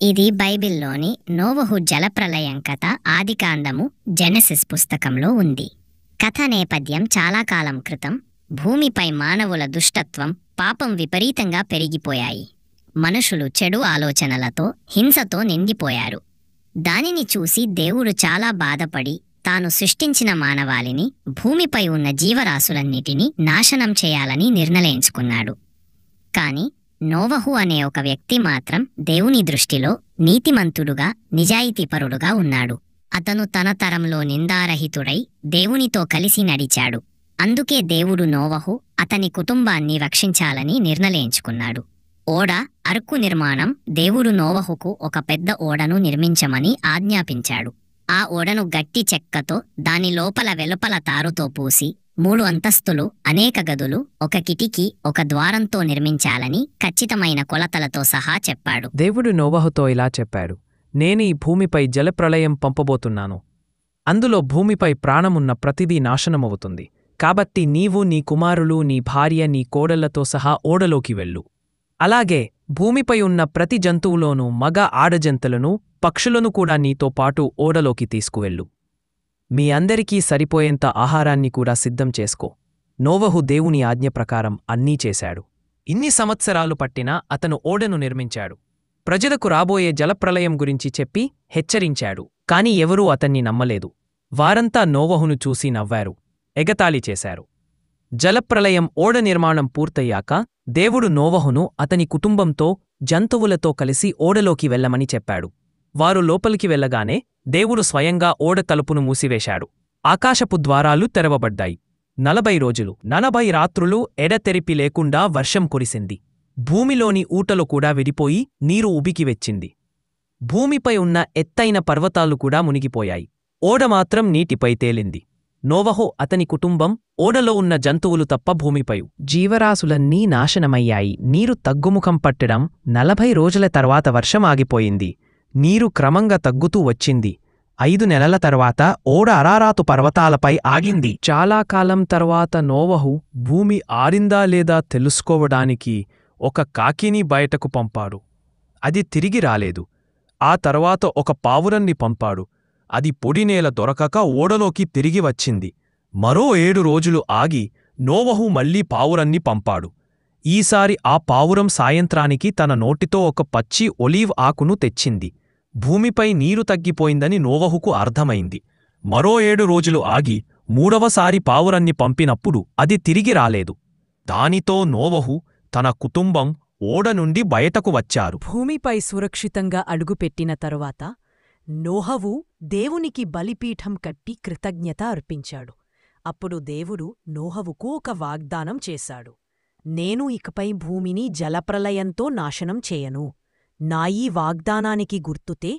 ఇది బైబిల్లోని నోవహు జలప్రలయం కథ ఆదికాండము జెనెసిస్ పుస్తకంలో ఉంది. కథ నేపథ్యం చాలా కాలం క్రితం భూమిపై మానవుల దుష్టత్వం, పాపం విపరీతంగా పెరిగిపోయాయి. మనుషులు చెడు ఆలోచనలతో, హింసతో నిండిపోయారు. దానిని చూసి దేవుడు చాలా బాధపడి తాను సృష్టించిన మానవాళిని, భూమిపై ఉన్న జీవరాశులన్నిటినీ నాశనం చేయాలని నిర్ణయించుకున్నాడు. కాని నోవహు అనే ఒక వ్యక్తి మాత్రం దేవుని దృష్టిలో నీతిమంతుడుగా, నిజాయితీపరుడుగా ఉన్నాడు. అతను తన తరంలో నిందారహితుడై దేవునితో కలిసి నడిచాడు. అందుకే దేవుడు నోవహు, అతని కుటుంబాన్ని రక్షించాలని నిర్ణయించుకున్నాడు. ఓడ, అర్కు నిర్మాణం. దేవుడు నోవహుకు ఒక పెద్ద ఓడను నిర్మించమని ఆజ్ఞాపించాడు. ఆ ఓడను గట్టి చెక్కతో, దాని లోపల వెలుపల తారుతో పూసి 3 అంతస్తులు, అనేక గదులు, ఒక కిటికీ, ఒక ద్వారంతో నిర్మించాలని ఖచ్చితమైన కొలతలతో సహా చెప్పాడు. దేవుడు నోవహుతో ఇలా చెప్పాడు, నేను ఈ భూమిపై జలప్రళయం పంపబోతున్నాను. అందులో భూమిపై ప్రాణమున్న ప్రతిదీ నాశనమవుతుంది. కాబట్టి నీవు, నీ కుమారులు, నీ భార్య, నీ కోడళ్లతో సహా ఓడలోకి వెళ్ళు. అలాగే భూమిపై ఉన్న ప్రతి జంతువులోనూ మగ ఆడజంతులను, పక్షులను కూడా నీతో పాటు ఓడలోకి తీసుకువెళ్ళు. మీ అందరికీ సరిపోయేంత ఆహారాన్ని కూడా సిద్ధం చేసుకో. నోవహు దేవుని ఆజ్ఞ ప్రకారం అన్నీ చేశాడు. ఇన్ని సంవత్సరాలు పట్టినా అతను ఓడను నిర్మించాడు. ప్రజలకు రాబోయే జలప్రళయం గురించి చెప్పి హెచ్చరించాడు. కాని ఎవరూ అతన్ని నమ్మలేదు. వారంతా నోవహును చూసి నవ్వారు, ఎగతాళి చేశారు. జలప్రళయం ఓడ నిర్మాణం పూర్తయ్యాక దేవుడు నోవహును అతని కుటుంబంతో, జంతువులతో కలిసి ఓడలోకి వెళ్ళమని చెప్పాడు. వారు లోపలికి వెళ్ళగానే దేవుడు స్వయంగా ఓడ తలుపును మూసివేశాడు. ఆకాశపు ద్వారాలు తెరవబడ్డాయి. 40 రోజులు 40 రాత్రులు ఎడతెరిపి లేకుండా వర్షం కురిసింది. భూమిలోని ఊటలు కూడా విడిపోయి నీరు ఉబికివెచ్చింది. భూమిపై ఉన్న ఎత్తైన పర్వతాలు కూడా మునిగిపోయాయి. ఓడ మాత్రం నీటిపై తేలింది. నోవహు, అతని కుటుంబం, ఓడలో ఉన్న జంతువులు తప్ప భూమిపై జీవరాశులన్నీ నాశనమయ్యాయి. నీరు తగ్గుముఖం పట్టడం, 40 రోజుల తర్వాత వర్షం ఆగిపోయింది. నీరు క్రమంగా తగ్గుతూ వచ్చింది. 5 నెలల తర్వాత ఓడ అరారాతు పర్వతాలపై ఆగింది. చాలా కాలం తర్వాత నోవహు భూమి ఆరిందా లేదా తెలుసుకోవడానికి ఒక కాకిని బయటకు పంపాడు. అది తిరిగి రాలేదు. ఆ తర్వాత ఒక పావురాన్ని పంపాడు. అది పొడినేల దొరకక ఓడలోకి తిరిగి వచ్చింది. మరో 7 రోజులు ఆగి నోవహు మళ్లీ పావురాన్ని పంపాడు. ఈసారి ఆ పావురం సాయంత్రానికి తన నోటితో ఒక పచ్చి ఒలీవ్ ఆకును తెచ్చింది. భూమిపై నీరు తగ్గిపోయిందని నోవహుకు అర్థమైంది. మరో 7 రోజులు ఆగి 3వసారి పావురాన్ని పంపినప్పుడు అది తిరిగి రాలేదు. దానితో నోవహు, తన కుటుంబం ఓడ నుండి బయటకు వచ్చారు. భూమిపై సురక్షితంగా అడుగుపెట్టిన తరువాత నోహవు దేవునికి బలిపీఠం కట్టి కృతజ్ఞత అర్పించాడు. అప్పుడు దేవుడు నోహవుకు ఒక వాగ్దానం చేశాడు. నేను ఇకపై భూమిని జలప్రలయంతో నాశనం చేయను. నా ఈ వాగ్దానానికి గుర్తుతే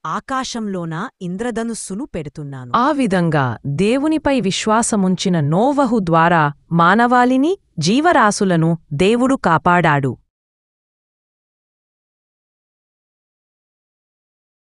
ఆకాశంలోన ఇంద్రధనుస్సును పెడుతున్నాను. ఆ విధంగా దేవునిపై విశ్వాసముంచిన నోవహు ద్వారా మానవాళిని, జీవరాశులను దేవుడు కాపాడాడు.